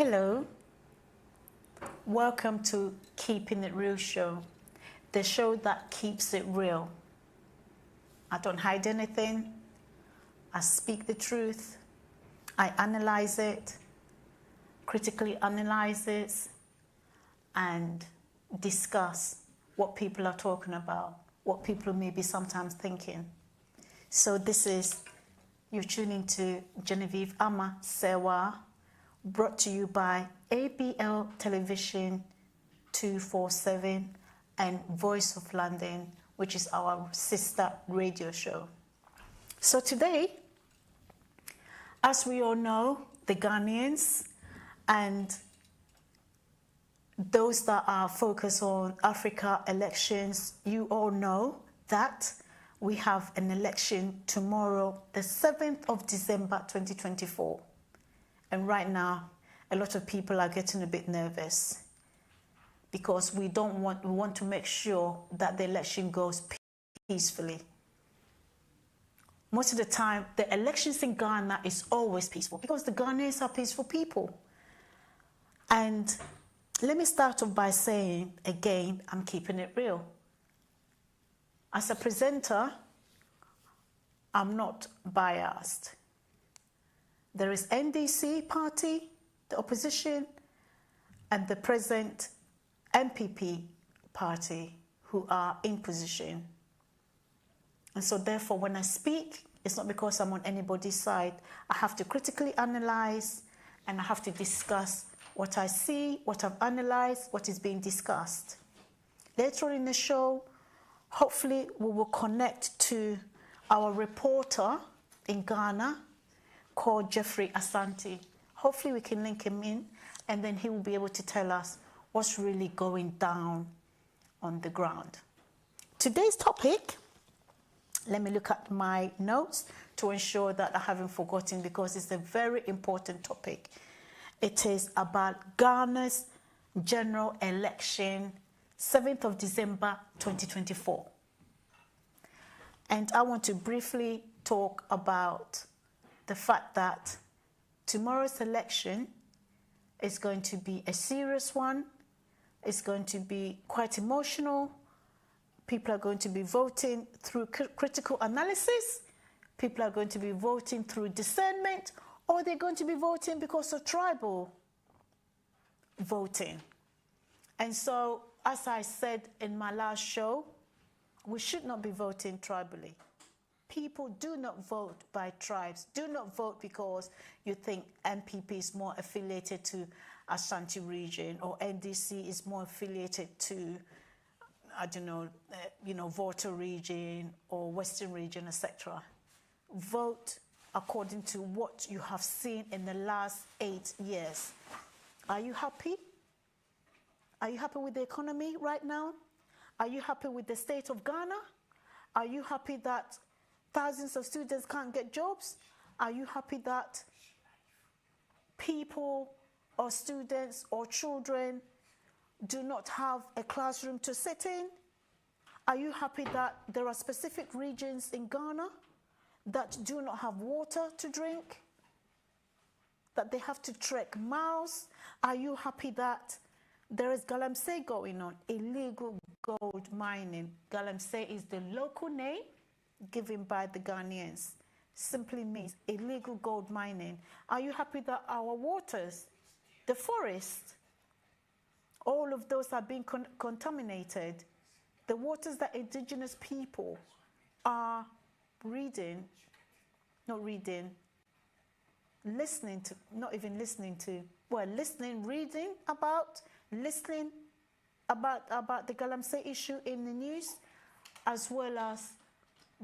Hello, welcome to Keeping It Real show, the show that keeps it real. I don't hide anything, I speak the truth, I analyze it, critically analyze it, and discuss what people are talking about, what people may be sometimes thinking. So this is, you're tuning to Genevieve Ama Sewa, brought to you by ABL Television 247 and Voice of London, which is our sister radio show. So today, as we all know, the Ghanaians and those that are focused on Africa elections, you all know that we have an election tomorrow, the 7th of December 2024. And right now, a lot of people are getting a bit nervous because we want to make sure that the election goes peacefully. Most of the time, the elections in Ghana is always peaceful because the Ghanaians are peaceful people. And let me start off by saying, again, I'm keeping it real. As a presenter, I'm not biased. There is NDC party, the opposition, and the present MPP party who are in position. And so therefore, when I speak, it's not because I'm on anybody's side. I have to critically analyze and I have to discuss what I see, what I've analyzed, what is being discussed. Later on in the show, hopefully we will connect to our reporter in Ghana, called Jeffrey Asante. Hopefully we can link him in and then he will be able to tell us what's really going down on the ground. Today's topic, let me look at my notes to ensure that I haven't forgotten because it's a very important topic. It is about Ghana's general election, 7th of December 2024. And I want to briefly talk about the fact that tomorrow's election is going to be a serious one. It's going to be quite emotional. People are going to be voting through critical analysis. People are going to be voting through discernment, or they're going to be voting because of tribal voting. And so, as I said in my last show, we should not be voting tribally. People do not vote by tribes. Do not vote because you think MPP is more affiliated to Ashanti region or NDC is more affiliated to, I don't know, Volta region or Western region, etc. Vote according to what you have seen in the last 8 years. Are you happy? Are you happy with the economy right now? Are you happy with the state of Ghana? Are you happy that thousands of students can't get jobs? Are you happy that people or students or children do not have a classroom to sit in? Are you happy that there are specific regions in Ghana that do not have water to drink? That they have to trek miles? Are you happy that there is galamsey going on, illegal gold mining? Galamsey is the local name given by the Ghanaians, simply means illegal gold mining. Are you happy that our waters, the forest, all of those are being contaminated? The waters that indigenous people are listening about the Galamsey issue in the news, as well as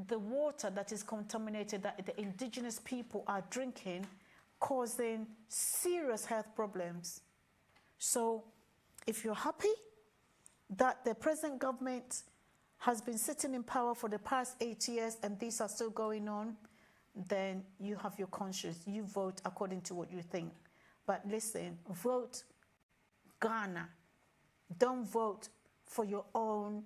the water that is contaminated that the indigenous people are drinking, causing serious health problems. So if you're happy that the present government has been sitting in power for the past 8 years and these are still going on, then you have your conscience. You vote according to what you think. But listen, vote Ghana. Don't vote for your own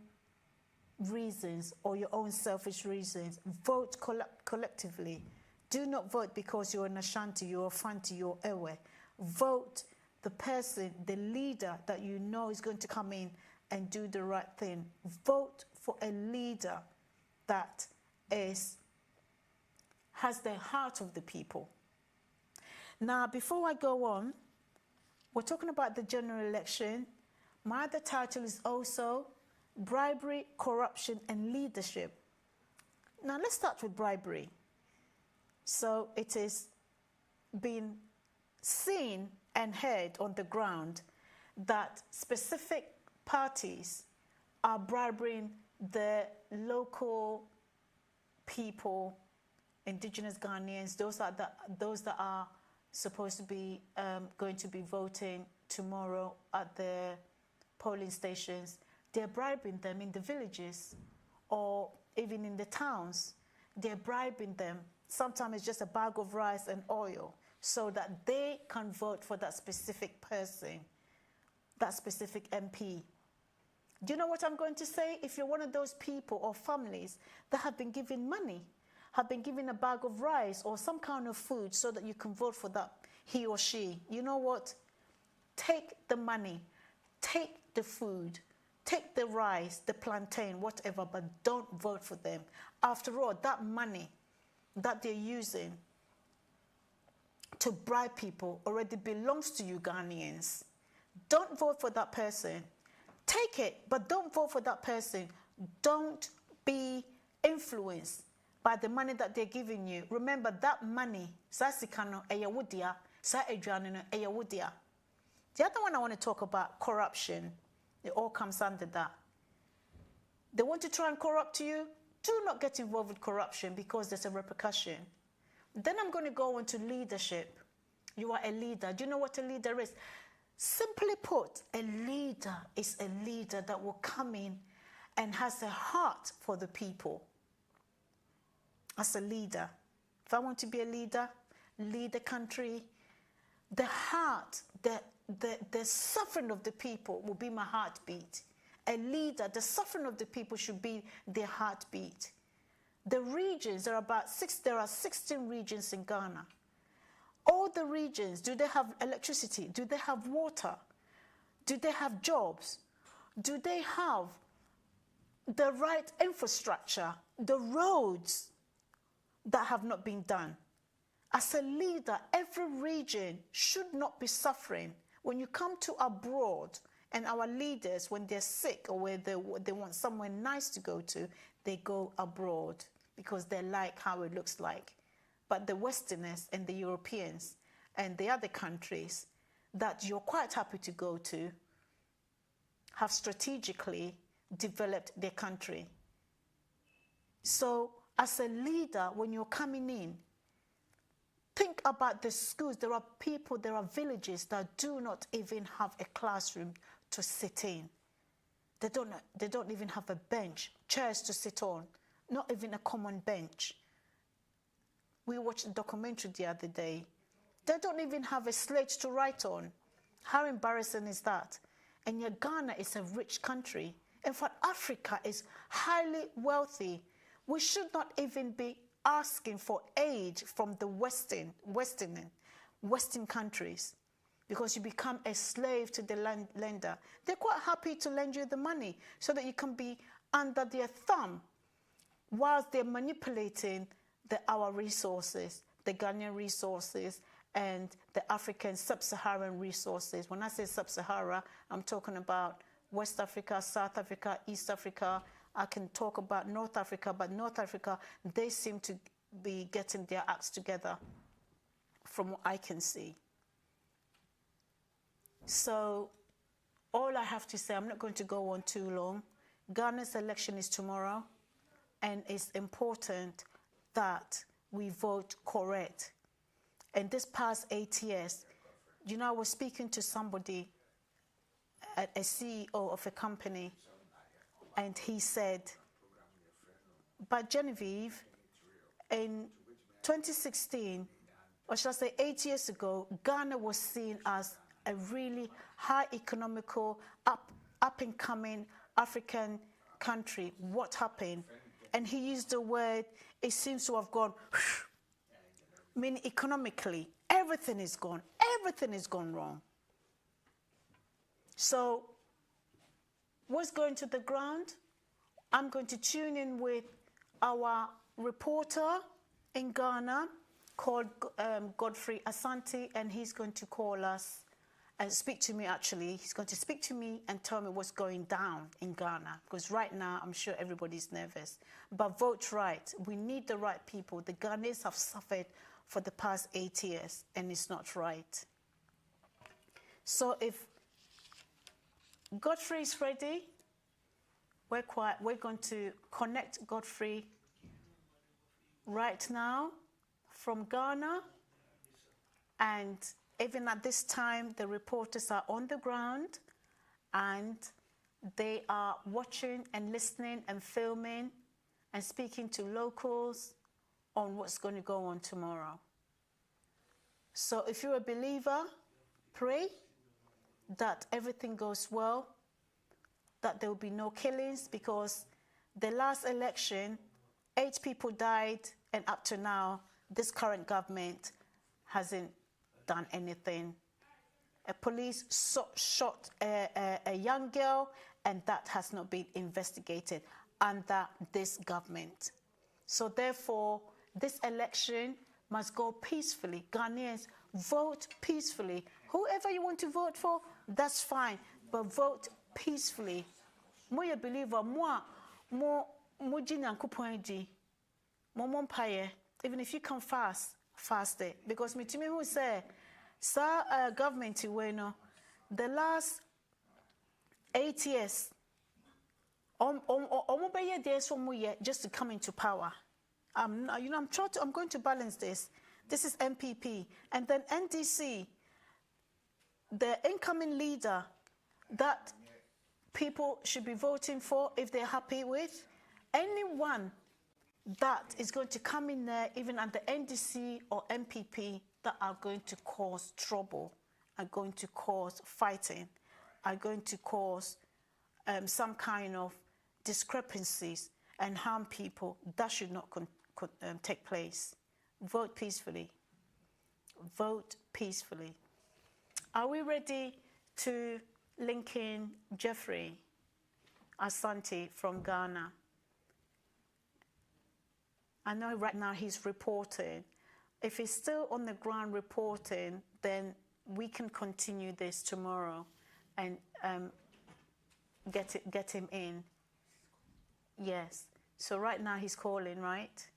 reasons or your own selfish reasons. Vote collectively. Do not vote because you're an Ashanti, you're a Fanti, you're Ewe. Vote the person, the leader that you know is going to come in and do the right thing. Vote for a leader that has the heart of the people. Now, before I go on, we're talking about the general election. My other title is also Bribery, Corruption and Leadership. Now, let's start with bribery. So it is being seen and heard on the ground that specific parties are bribing the local people, indigenous Ghanaians, those that are supposed to be going to be voting tomorrow at the polling stations. They're bribing them in the villages or even in the towns. They're bribing them. Sometimes it's just a bag of rice and oil so that they can vote for that specific person, that specific MP. Do you know what I'm going to say? If you're one of those people or families that have been given money, have been given a bag of rice or some kind of food so that you can vote for that he or she, you know what? Take the money, take the food, take the rice, the plantain, whatever, but don't vote for them. After all, that money that they're using to bribe people already belongs to you Ghanaians. Don't vote for that person. Take it, but don't vote for that person. Don't be influenced by the money that they're giving you. Remember that money, the other one I want to talk about, corruption. It all comes under that. They want to try and corrupt you. Do not get involved with corruption because there's a repercussion. Then I'm going to go on to leadership. You are a leader. Do you know what a leader is? Simply put, a leader is a leader that will come in and has a heart for the people. As a leader, if I want to be a leader, lead the country, the heart, the suffering of the people will be my heartbeat. A leader, the suffering of the people should be their heartbeat. The regions, there are 16 regions in Ghana. All the regions, do they have electricity? Do they have water? Do they have jobs? Do they have the right infrastructure, the roads that have not been done? As a leader, every region should not be suffering. When you come to abroad and our leaders, when they're sick or where they want somewhere nice to go to, they go abroad because they like how it looks like. But the Westerners and the Europeans and the other countries that you're quite happy to go to have strategically developed their country. So as a leader, when you're coming in, think about the schools. There are people, there are villages that do not even have a classroom to sit in. They don't even have a bench, chairs to sit on, not even a common bench. We watched a documentary the other day. They don't even have a slate to write on. How embarrassing is that? And yet Ghana is a rich country. In fact, Africa is highly wealthy. We should not even be asking for aid from the Western countries because you become a slave to the lender. They're quite happy to lend you the money so that you can be under their thumb whilst they're manipulating our resources, the Ghanaian resources and the African sub-Saharan resources. When I say sub-Sahara, I'm talking about West Africa, South Africa, East Africa. I can talk about North Africa, but North Africa, they seem to be getting their acts together from what I can see. So all I have to say, I'm not going to go on too long. Ghana's election is tomorrow, and it's important that we vote correct. And this past 8 years, you know, I was speaking to somebody, a CEO of a company, and he said, but Genevieve, in 2016, or should I say 8 years ago, Ghana was seen as a really high economical, up-and-coming African country. What happened? And he used the word, it seems to have gone, meaning economically, everything is gone wrong. So what's going to the ground? I'm going to tune in with our reporter in Ghana called Godfrey Asante, and he's going to call us and speak to me. Actually, he's going to speak to me and tell me what's going down in Ghana, because right now I'm sure everybody's nervous. But vote right. We need the right people. The Ghanaians have suffered for the past 8 years, and it's not right. So if Godfrey is ready, we're going to connect Godfrey right now from Ghana. And even at this time, the reporters are on the ground and they are watching and listening and filming and speaking to locals on what's going to go on tomorrow. So if you're a believer, pray that everything goes well, that there will be no killings, because the last election, 8 people died, and up to now, this current government hasn't done anything. A police shot a young girl, and that has not been investigated under this government. So therefore, this election must go peacefully. Ghanaians, vote peacefully. Whoever you want to vote for, that's fine, but vote peacefully. Mo ye believer, mo jina kupoinji, mo mpaye. Even if you come fast it, because me to me who say, sir, government we no, the last 8 years, just to come into power. I'm going to balance this. This is MPP, and then NDC, the incoming leader that people should be voting for if they're happy with. Anyone that is going to come in there, even at the NDC or MPP, that are going to cause trouble, are going to cause fighting, are going to cause some kind of discrepancies and harm people, that should not take place. Vote peacefully. Vote peacefully. Are we ready to link in Jeffrey Asante from Ghana? I know right now he's reporting. If he's still on the ground reporting, then we can continue this tomorrow and get him in. Yes. So right now he's calling, right?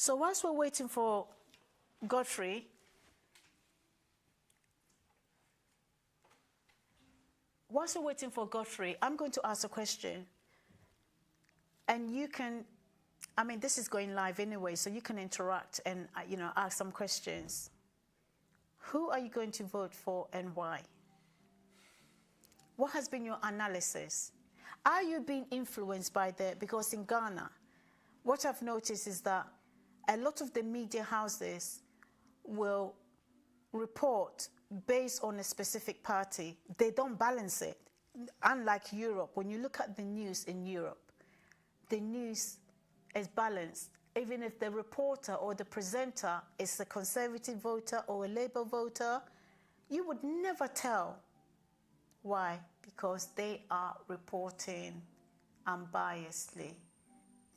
So whilst we're waiting for Godfrey, I'm going to ask a question. And you can, I mean, this is going live anyway, so you can interact and, ask some questions. Who are you going to vote for and why? What has been your analysis? Are you being influenced by because in Ghana, what I've noticed is that a lot of the media houses will report based on a specific party. They don't balance it. Unlike Europe, when you look at the news in Europe, the news is balanced. Even if the reporter or the presenter is a conservative voter or a Labour voter, you would never tell. Why? Because they are reporting unbiasedly.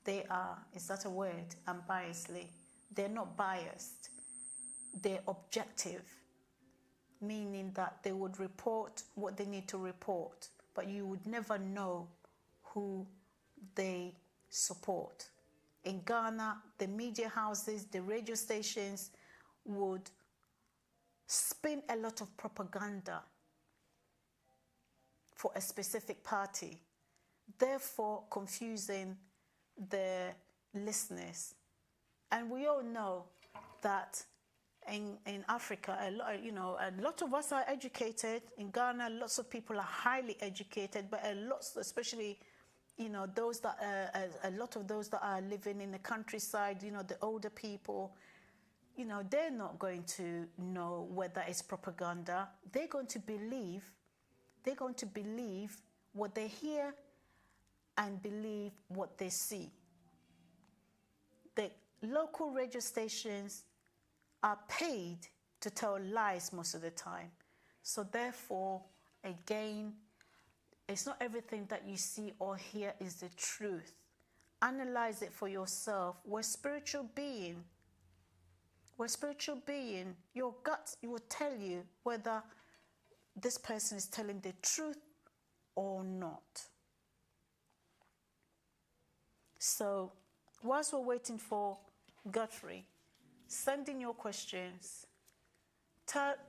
They are, is that a word? Unbiasedly. They're not biased. They're objective, meaning that they would report what they need to report, but you would never know who they support. In Ghana, the media houses, the radio stations would spin a lot of propaganda for a specific party, therefore confusing the listeners. And we all know that in Africa, a lot of us are educated. In Ghana, lots of people are highly educated, but especially, those that a lot of those that are living in the countryside, the older people, they're not going to know whether it's propaganda. They're going to believe They're going to believe what they hear and believe what they see. The local radio stations are paid to tell lies most of the time. So therefore, again, it's not everything that you see or hear is the truth. Analyze it for yourself. We're spiritual being. We're spiritual being. Your gut will tell you whether this person is telling the truth or not. So, whilst we're waiting for Godfrey, send in your questions.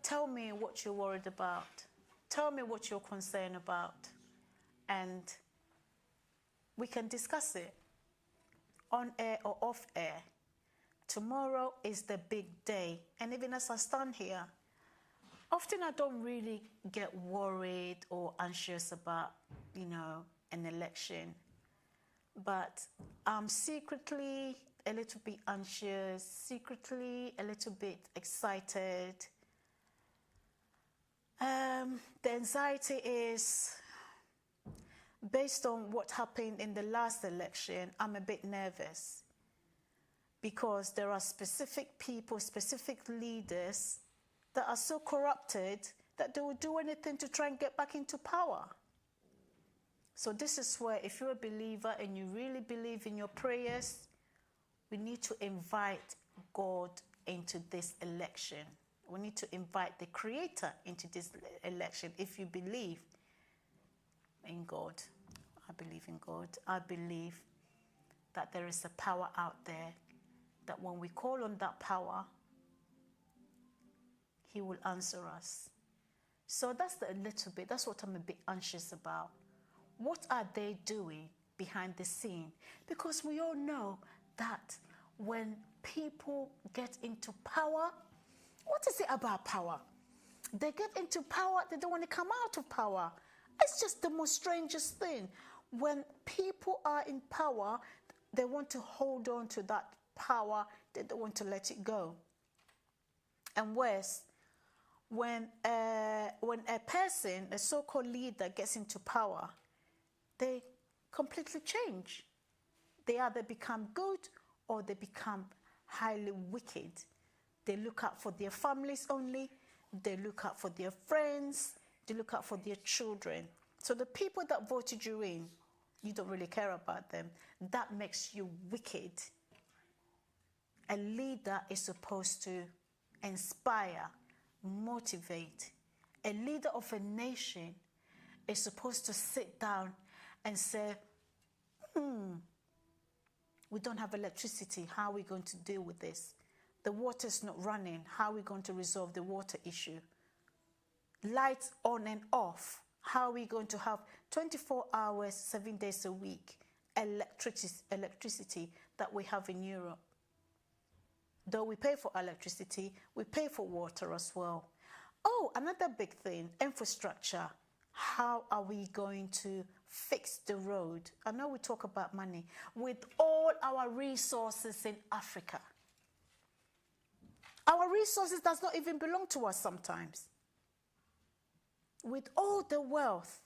Tell me what you're worried about. Tell me what you're concerned about. And we can discuss it on air or off air. Tomorrow is the big day. And even as I stand here, often I don't really get worried or anxious about, an election. But I'm secretly a little bit anxious, secretly a little bit excited. The anxiety is based on what happened in the last election. I'm a bit nervous because there are specific people, specific leaders that are so corrupted that they will do anything to try and get back into power. So this is where, if you're a believer and you really believe in your prayers, we need to invite God into this election. We need to invite the Creator into this election. If you believe in God, I believe in God. I believe that there is a power out there that when we call on that power, He will answer us. So that's a little bit, that's what I'm a bit anxious about. What are they doing behind the scene? Because we all know that when people get into power, what is it about power? They get into power, they don't want to come out of power. It's just the most strangest thing. When people are in power, they want to hold on to that power, they don't want to let it go. And worse, when a person, a so-called leader, gets into power, they completely change. They either become good or they become highly wicked. They look out for their families only. They look out for their friends. They look out for their children. So the people that voted you in, you don't really care about them. That makes you wicked. A leader is supposed to inspire, motivate. A leader of a nation is supposed to sit down and say, we don't have electricity. How are we going to deal with this? The water's not running. How are we going to resolve the water issue? Lights on and off. How are we going to have 24 hours, 7 days a week electricity that we have in Europe? Though we pay for electricity, we pay for water as well. Oh, another big thing, infrastructure. How are we going to fix the road? I know we talk about money. With all our resources in Africa, our resources does not even belong to us sometimes. With all the wealth.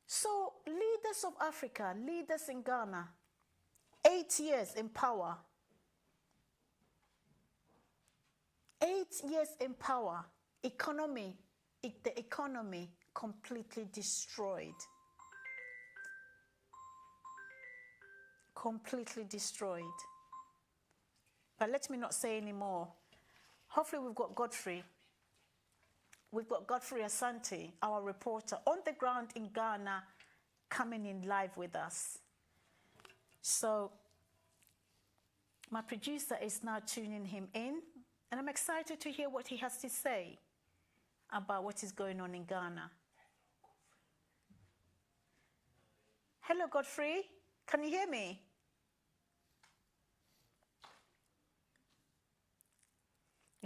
So leaders of Africa, leaders in Ghana, 8 years in power. 8 years in power. The economy completely destroyed. Completely destroyed. But let me not say any more. Hopefully we've got Godfrey. We've got Godfrey Asante, our reporter, on the ground in Ghana, coming in live with us. So my producer is now tuning him in, and I'm excited to hear what he has to say about what is going on in Ghana. Hello, Godfrey. Can you hear me?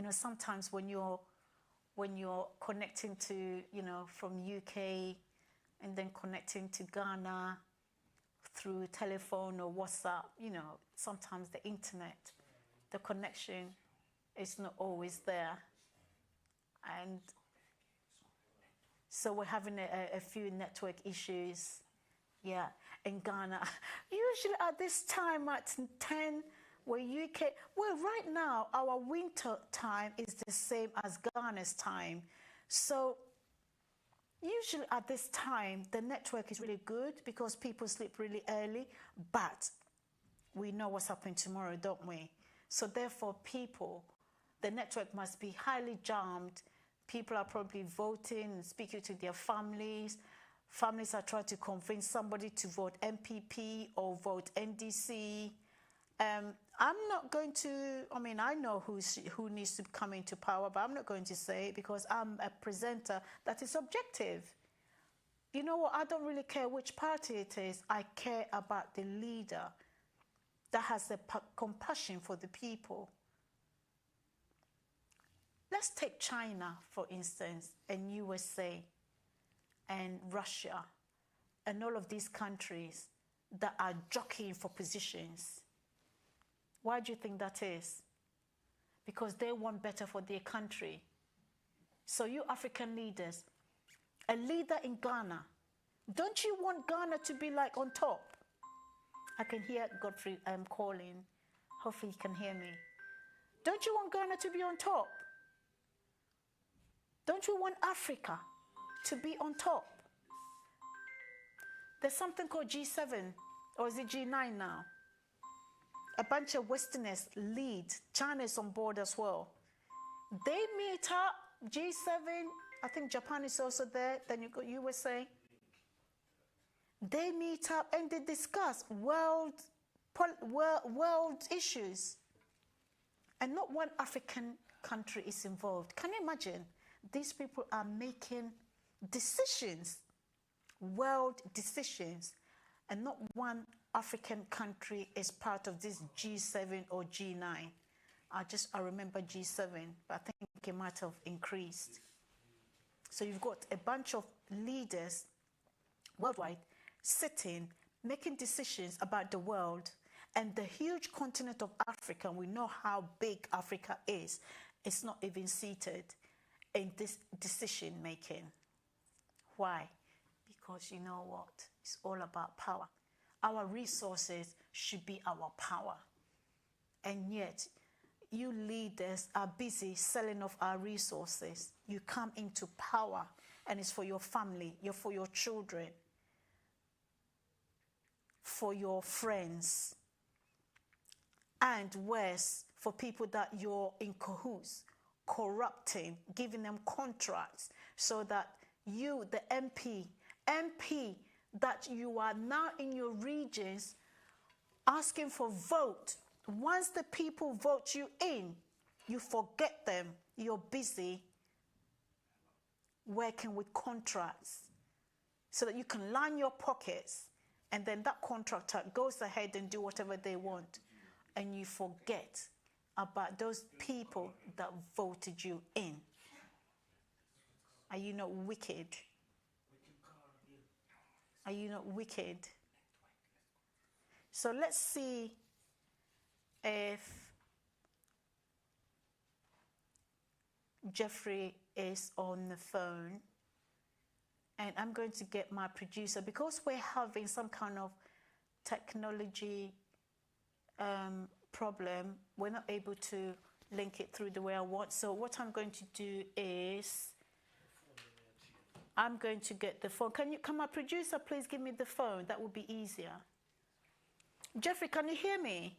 Sometimes when you're connecting to, from UK and then connecting to Ghana through telephone or WhatsApp, sometimes the internet, the connection is not always there. And So we're having a few network issues. Yeah, in Ghana. Usually at this time at 10, we're UK. Well, right now, our winter time is the same as Ghana's time. So usually at this time, the network is really good because people sleep really early. But we know what's happening tomorrow, don't we? So therefore, the network must be highly jammed. People are probably voting and speaking to their families. Families are trying to convince somebody to vote MPP or vote NDC. I'm not going to, I mean, I know who needs to come into power, but I'm not going to say it because I'm a presenter that is objective. You know what? I don't really care which party it is. I care about the leader that has the compassion for the people. Let's take China, for instance, and USA and Russia and all of these countries that are jockeying for positions. Why do you think that is? Because they want better for their country. So you African leaders, a leader in Ghana, don't you want Ghana to be like on top? I can hear Godfrey calling. Hopefully he can hear me. Don't you want Ghana to be on top? Don't you want Africa to be on top? There's something called G7, or is it G9 now? A bunch of Westerners lead. China is on board as well. They meet up, G7, I think Japan is also there, then you got USA. They meet up and they discuss world issues. And not one African country is involved. Can you imagine? These people are making decisions, world decisions, and not one African country is part of this G7 or G9. I remember G7, but I think it might have increased. So you've got a bunch of leaders worldwide sitting, making decisions about the world, and the huge continent of Africa, and we know how big Africa is, it's not even seated in this decision making. Why? Because you know what? It's all about power. Our resources should be our power. And yet, you leaders are busy selling off our resources. You come into power, and it's for your family, for your children, for your friends, and worse, for people that you're in cahoots, corrupting, giving them contracts, so that you, the MP, that you are now in your regions asking for vote. Once the people vote you in, you forget them. You're busy working with contracts so that you can line your pockets, and then that contractor goes ahead and do whatever they want, and you forget about those people that voted you in. Are you not wicked? Are you not wicked? So let's see if Jeffrey is on the phone. And I'm going to get my producer, because we're having some kind of technology problem. We're not able to link it through the way I want. So what I'm going to do is I'm going to get the phone. Can my producer please give me the phone? That would be easier. Jeffrey, can you hear me?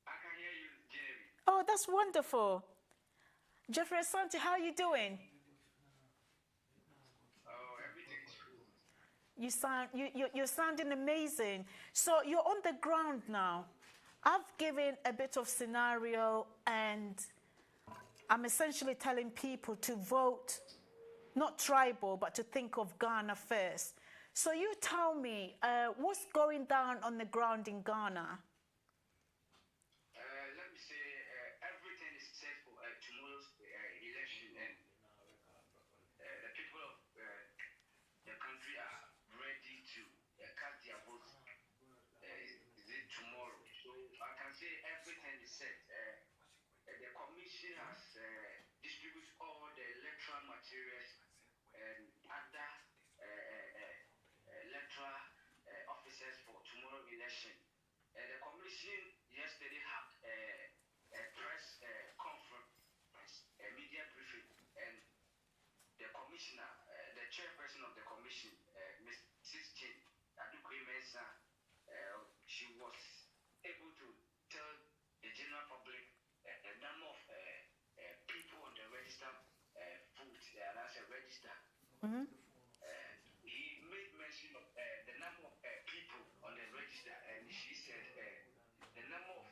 I can hear you, Jerry. Oh, that's wonderful. Jeffrey Asante, how are you doing? Oh, everything's good. You're sounding amazing. So you're on the ground now. I've given a bit of scenario, and I'm essentially telling people to vote, not tribal, but to think of Ghana first. So you tell me, what's going down on the ground in Ghana? Let me say, everything is set for tomorrow's election, and the people of the country are ready to cast their votes. Is it tomorrow? So I can say everything is set. The commission has distributed all the electoral materials Commission, Mrs. Chin, she was able to tell the general public a number of people on the register vote, that's a register. Mm-hmm. He made mention of the number of people on the register, and she said the number of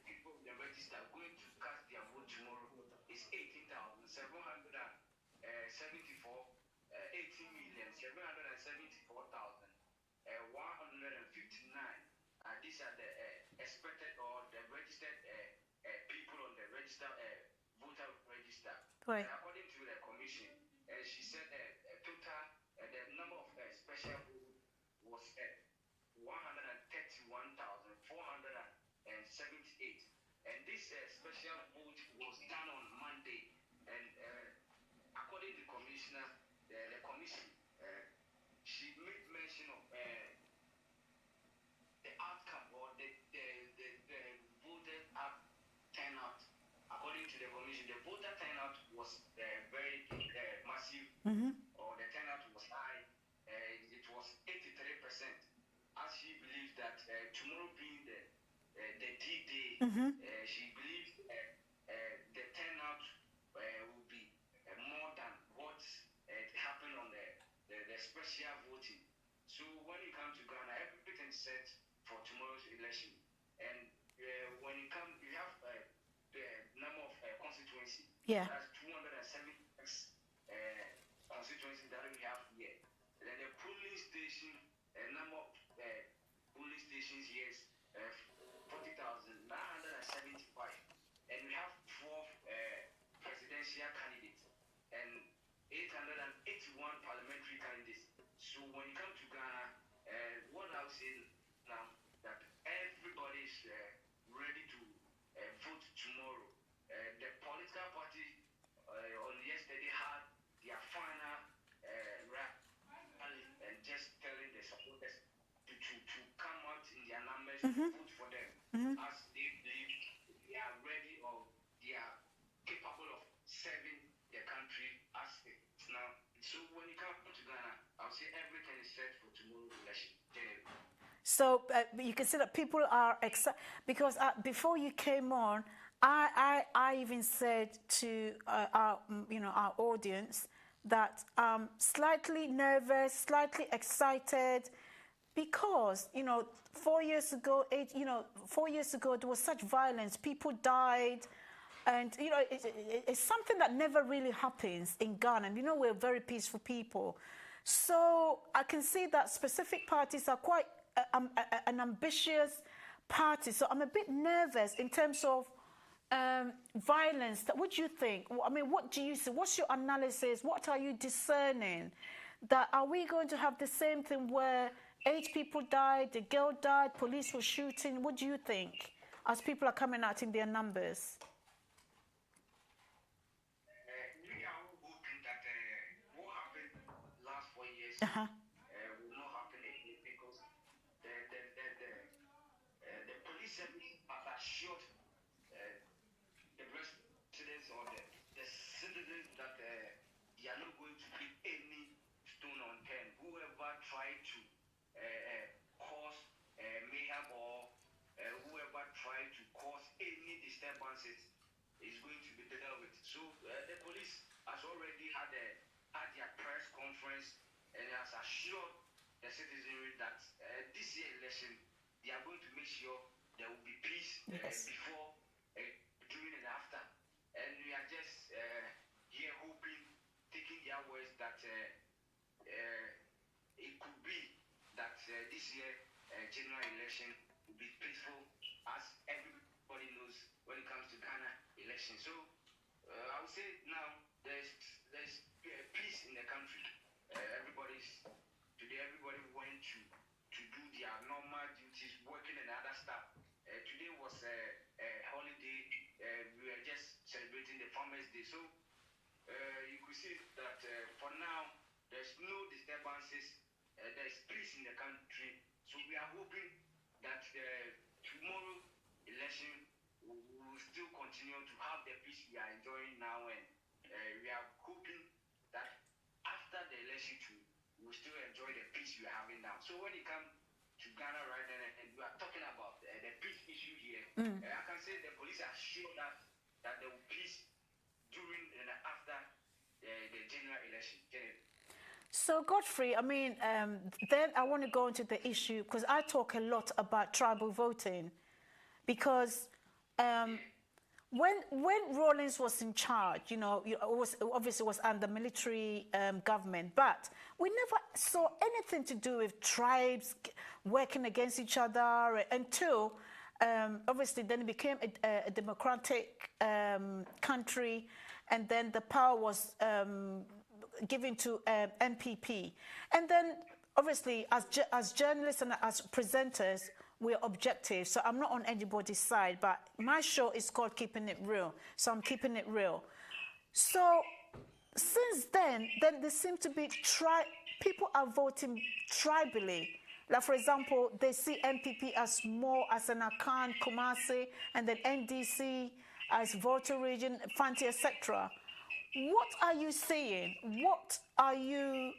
people on the register going to cast their vote tomorrow is 18,774, 18,774,159. These are the expected or the registered people on the register voter register. Right. And according to the commission, she said total the number of special votes was 131,478, and this special vote was done on Monday. And according to the commissioner, the commission, she made mention of the outcome or the voter turnout. According to the commission, the voter turnout was very massive, or the turnout was high. It was 83%. As she believes that tomorrow being the D-Day, she believes the turnout will be more than what happened on the special voting. So when it comes to Ghana, everything is set for tomorrow's election. And when it comes, you have the number of constituency. Yeah. That's 276 constituencies that we have here. Then the polling station, number of polling stations here is 40,975. And we have 12 presidential candidates and 881 parliamentary candidates. So when it comes to Ghana, what I would say now, that everybody is ready to vote tomorrow. The political party on yesterday had their final rally and just telling the supporters to come out in their numbers to vote for them, as they believe they are ready or they are capable of serving the country as it's now. So when it comes to Ghana, I'll say everything is set for tomorrow's election. So you can see that people are excited because before you came on, I even said to our audience that slightly nervous, slightly excited, because 4 years ago, 4 years ago there was such violence, people died. And, it's something that never really happens in Ghana. We're very peaceful people. So I can see that specific parties are quite an ambitious party. So I'm a bit nervous in terms of violence. What do you think? I mean, what do you see? What's your analysis? What are you discerning? That are we going to have the same thing where 8 people died, the girl died, police were shooting? What do you think as people are coming out in their numbers? Will not happen again, because the police service has assured the residents or the citizens that they are not going to leave any stone unturned. Whoever tried to cause mayhem or whoever tried to cause any disturbances is going to be dealt with. So the police has already had their press conference and has assured the citizenry that this year election, they are going to make sure there will be peace before, during and after. And we are just here hoping, taking their words that it could be that this year general election will be peaceful, as everybody knows when it comes to Ghana election. So I would say now there's peace in the country. Everybody went to do their normal duties, working and other stuff. Today was a holiday. We were just celebrating the Farmers' Day. So you could see that for now there's no disturbances. There's peace in the country. So we are hoping that tomorrow election we will still continue to have the peace we are enjoying now, and we are hoping that after the election too, we will still still enjoy the peace we're having now. So when it comes to Ghana right now, and we are talking about the peace issue here, I can say the police are sure that there will peace during and after the general election. So, Godfrey, I mean, then I want to go into the issue because I talk a lot about tribal voting because when Rawlings was in charge, it was obviously was under military government, but we never saw anything to do with tribes working against each other until obviously then it became a democratic country, and then the power was given to MPP, and then obviously as journalists and as presenters, we're objective, so I'm not on anybody's side, but my show is called Keeping It Real, so I'm keeping it real. So since then there seem to be people are voting tribally. Like, for example, they see MPP as more as an Akan, Kumasi, and then NDC as Volta region, Fanti, etc. What are you saying? What are you...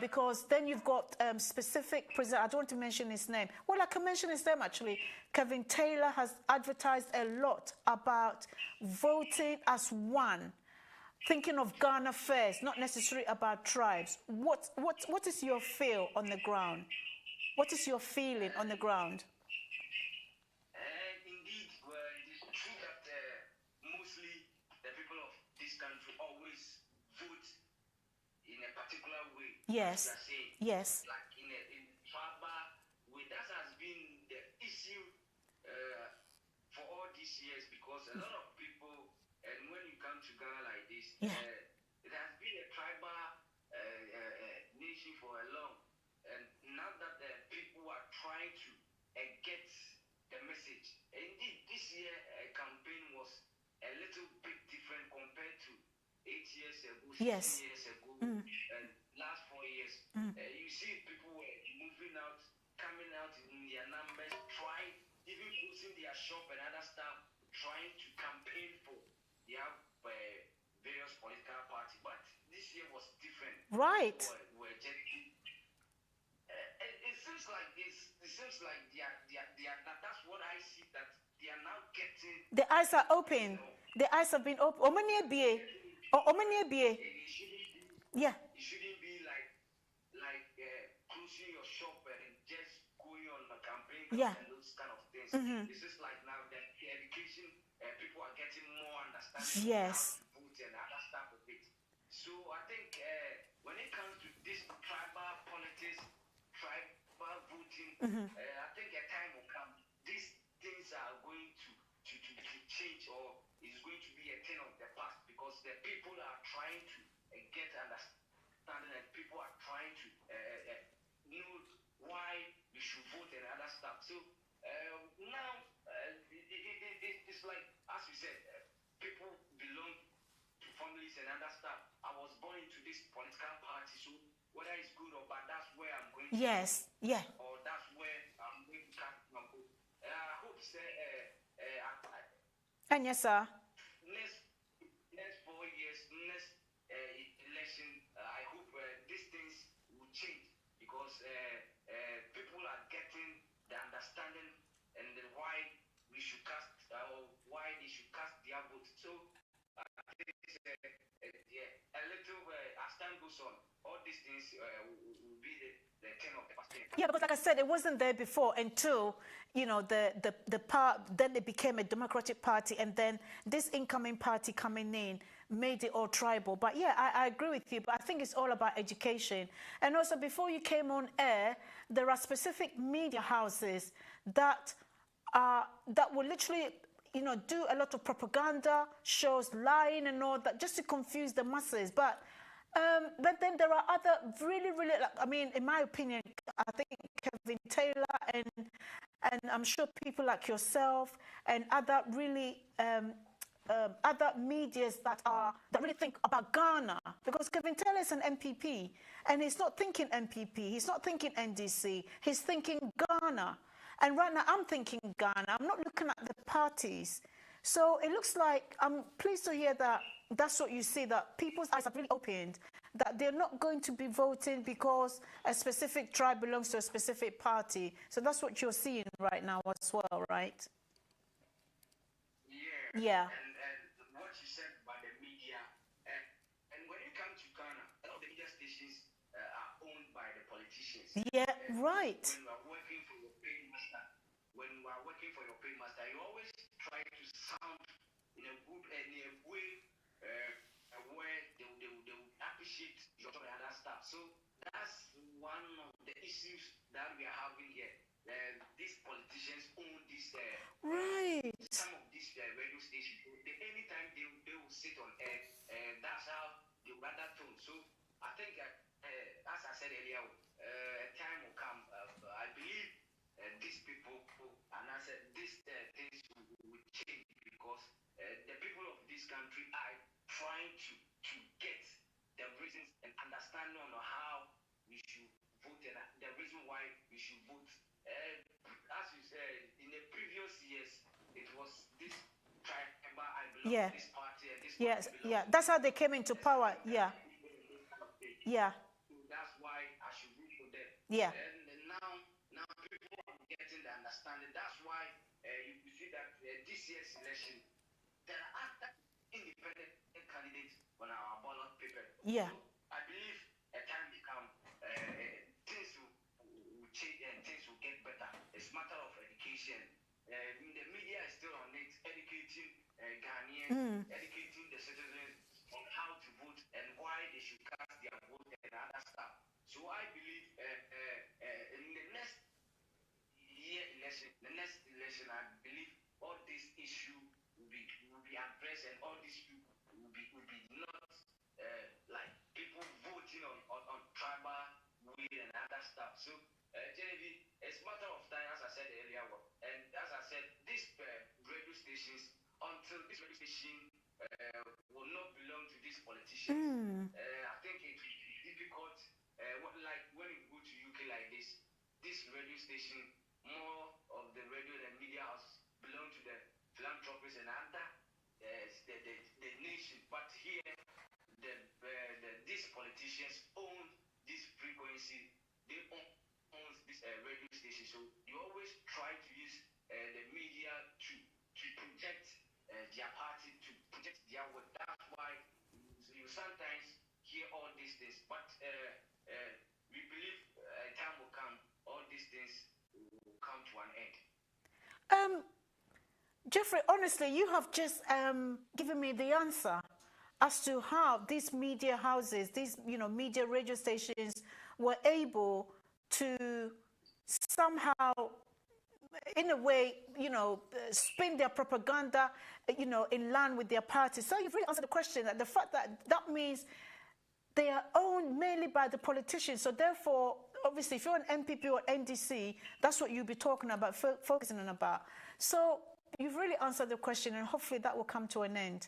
because then you've got specific president. I don't want to mention his name. Well, I can mention his name actually. Kevin Taylor has advertised a lot about voting as one, thinking of Ghana first, not necessarily about tribes. What is your feel on the ground? What is your feeling on the ground? Indeed, well, it is true that mostly the people of this country always vote in a particular way. Yes. Yes. Like in tribal way. That has been the issue for all these years because a lot of people, and when you come to Ghana like this, it has been a tribal nation for a long. And now that the people are trying to get the message. Indeed, this year campaign was a little bit different compared to 8 years ago, 16 years ago, and last 4 years. You see people were moving out, coming out in their numbers, even closing their shop and other stuff, trying to campaign for their various political parties. But this year was different. Right. Were just, it seems like they are that's what I see, that they are now getting... The eyes are open. The eyes have been open. Yeah. It shouldn't be like closing your shop and just going on a campaign and those kind of things. This is like now that the education, people are getting more understanding yes. of food and other stuff of it. So I think when it comes to this tribal politics, tribal voting, I think a time will come. These things are going to change, or is going to be a thing of the past, because the people are trying to get understanding, and people are trying to know why we should vote and other stuff. So now it's like, as you said, people belong to families and other stuff. I was born into this political party, so whether it's good or bad, that's where I'm going to or that's where I'm going to cast my vote. I hope and yes, sir. Next 4 years, next election, I hope these things will change, because people are getting the understanding and why we should cast, or why they should cast their vote. So I think it's a little, as time goes on, all these things will be the turn of the past. Yeah, because like I said, it wasn't there before until, the power, then it became a democratic party, and then this incoming party coming in made it all tribal. But yeah, I agree with you, but I think it's all about education. And also, before you came on air, there are specific media houses that will literally, do a lot of propaganda, shows, lying and all that, just to confuse the masses. But then there are other really, in my opinion, I think Kevin Taylor and I'm sure people like yourself and other really other medias that really think about Ghana, because Kevin Taylor is an MPP and he's not thinking MPP, he's not thinking NDC, he's thinking Ghana. And right now I'm thinking Ghana. I'm not looking at the parties. So it looks like, I'm pleased to hear that that's what you see, that people's eyes have really opened that they're not going to be voting because a specific tribe belongs to a specific party. So that's what you're seeing right now as well, right? Yeah. And what you said about the media, and when it comes to Ghana, a lot of the media stations are owned by the politicians. Yeah, right. When you are working for your paymaster, you always try to sound in a good way where they will appreciate your job and other stuff. So that's one of the issues that we are having here. These politicians own this. Right. Some of these radio stations, anytime they will sit on air, that's how they rather tone. So I think, as I said earlier, a time will come. I believe these people, and I said these things will change because the people of this country are trying to get the reasons and understanding on how we should vote and the reason why we should vote. As you said, in the previous years, it was this tribal, I belong to this party and this party. Yeah, that's how they came into power. Yeah. Yeah. So that's why I should vote for them. Yeah. And now people are getting the understanding. That's why you see that this year's election, there are other independent candidates on our ballot paper. Yeah. So I believe a time will come, things will change and things will get better. It's a matter of education. The media is still on it, educating Ghanaians, educating the citizens on how to vote and why they should cast their vote and other stuff. So I believe in the next election, I believe all this issue will be addressed and all this issue will be not like people voting on tribal way and other stuff. So Genevieve, it's a matter of time, as I said earlier, and as I said, these radio stations, until this radio station will not belong to these politicians, I think it will be difficult. Like when you go to UK like this radio station, more of the radio and media house belong to the philanthropists and other the nation. But here, these politicians own this frequency. They own this radio station. So you always try to use the media to project their party, to project their work. That's why you sometimes hear all these things. But we believe a time will come, all these things will come to an end. Jeffrey, honestly, you have just given me the answer as to how these media houses, these media radio stations were able to somehow, in a way, spin their propaganda, in line with their party. So you've really answered the question, that the fact that means they are owned mainly by the politicians. So therefore, obviously, if you're an MPP or NDC, that's what you'll be talking about, focusing on about. So you've really answered the question, and hopefully that will come to an end.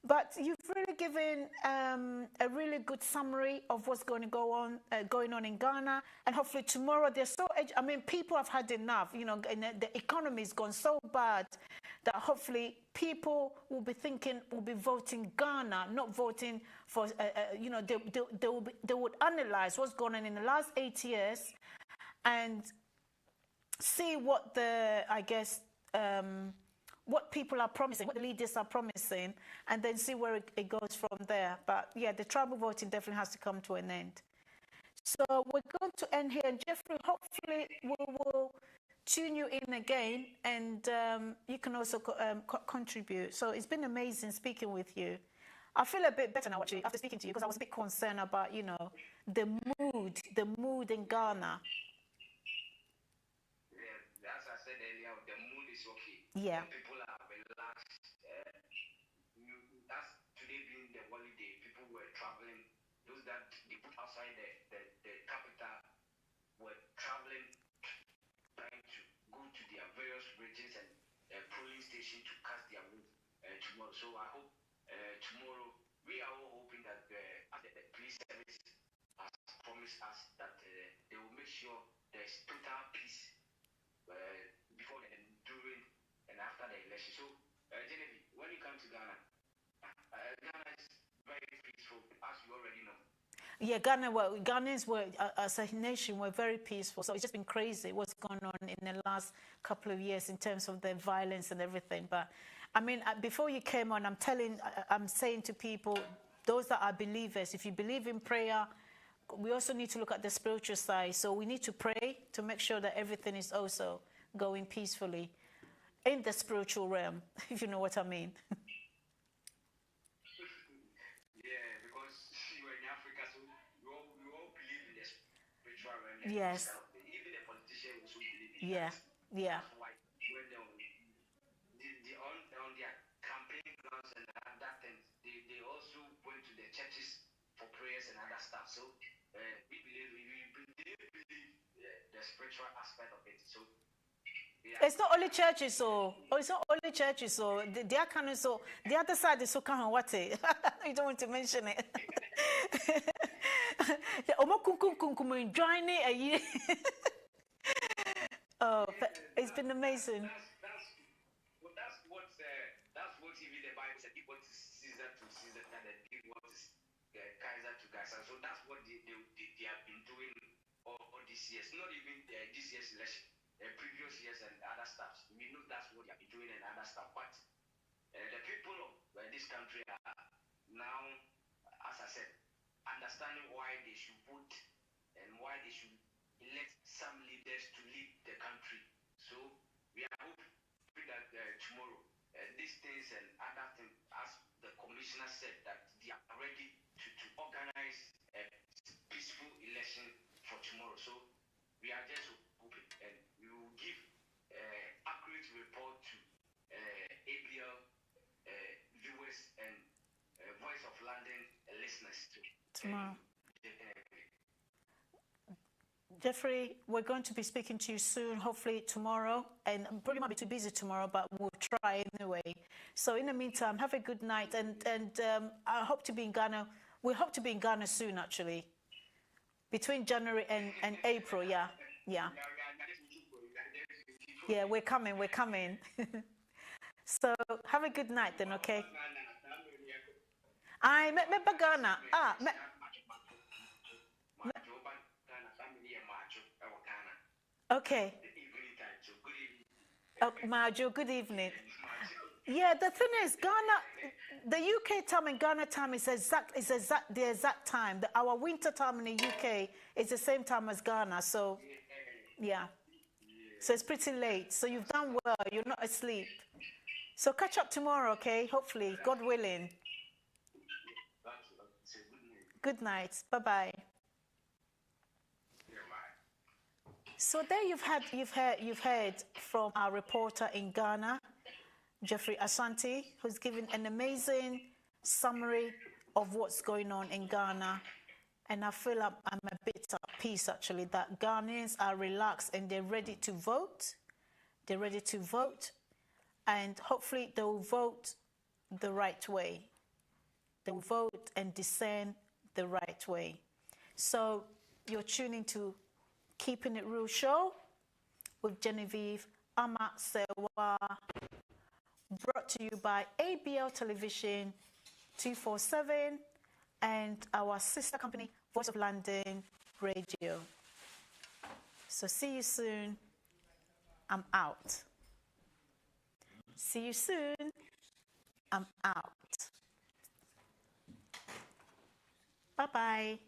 But you've really given a really good summary of what's going on in Ghana, and hopefully tomorrow people have had enough. The economy's gone so bad that hopefully people will be voting Ghana, not voting for. They would analyze what's going on in the last 8 years, and see what what people are promising, what the leaders are promising, and then see where it goes from there. But yeah, the tribal voting definitely has to come to an end. So we're going to end here, and Jeffrey, hopefully we will tune you in again, and you can also contribute. So it's been amazing speaking with you. I feel a bit better now, actually, after speaking to you, because I was a bit concerned about, the mood in Ghana. Yeah, as I said earlier, the mood is okay. Yeah. People are relaxed. That's today being the holiday. People were traveling. Those that they put outside the capital were traveling, trying to go to their various regions and polling station to cast their vote tomorrow. So I hope tomorrow, we are all hoping that the police service has promised us that they will make sure there's total peace before and during and after the election. So, Genevieve, when you come to Ghana, Ghana is very peaceful, as you already know. Yeah, Ghanaians were, as a nation, were very peaceful. So it's just been crazy what's gone on in the last couple of years in terms of the violence and everything. But I mean, before you came on, I'm saying to people, those that are believers, if you believe in prayer, we also need to look at the spiritual side. So we need to pray to make sure that everything is also going peacefully in the spiritual realm, if you know what I mean. Yeah, because you are in Africa, so you all believe in the spiritual realm. Yes. Even the politicians also believe in Yeah. that. Yeah. That's why when on their campaign grounds and other things, they also went to the churches for prayers and other stuff. So we believe the spiritual aspect of it. So yeah. It's not only churches, so it's not only churches, so they are kind of so the other side is so kind of what you don't want to mention it. Oh, it's been amazing. That's what even the Bible said. Give what is Caesar to Caesar, and give what is Kaiser to Kaiser. So that's what they have been doing all these years. Not even this year's election, previous years and other stuff. We know that's what they have been doing and other stuff. But the people of this country are now, as I said, understanding why they should vote and why they should elect some leaders to lead the country. So we are hoping that tomorrow these things and other things, as the commissioner said, that they are ready to organize a peaceful election for tomorrow. So we are just hoping, and we will give accurate report to ABL viewers and Voice of London listeners tomorrow. Jeffrey, we're going to be speaking to you soon, hopefully tomorrow. And I'm probably might be too busy tomorrow, but we'll try anyway. So in the meantime, have a good night. And I hope to be in Ghana. We hope to be in Ghana soon, actually. Between January and April, yeah. Yeah. Yeah, we're coming. So have a good night then, okay? I met Ghana. Okay. Majo, good evening. Yeah, the thing is, Ghana, the UK time and Ghana time is the exact time. Our winter time in the UK is the same time as Ghana. So, yeah. So it's pretty late. So you've done well. You're not asleep. So catch up tomorrow, okay? Hopefully, God willing. Good night. Bye-bye. So there you've heard from our reporter in Ghana, Jeffrey Asante, who's given an amazing summary of what's going on in Ghana. And I feel I'm a bit at peace, actually, that Ghanaians are relaxed and they're ready to vote. They're ready to vote. And hopefully they will vote the right way. They will vote and discern the right way. So you're tuning to Keeping It Real show with Genevieve Ama Sewa, brought to you by ABL Television 247 and our sister company, Voice of London Radio. So see you soon. I'm out. See you soon. I'm out. Bye-bye.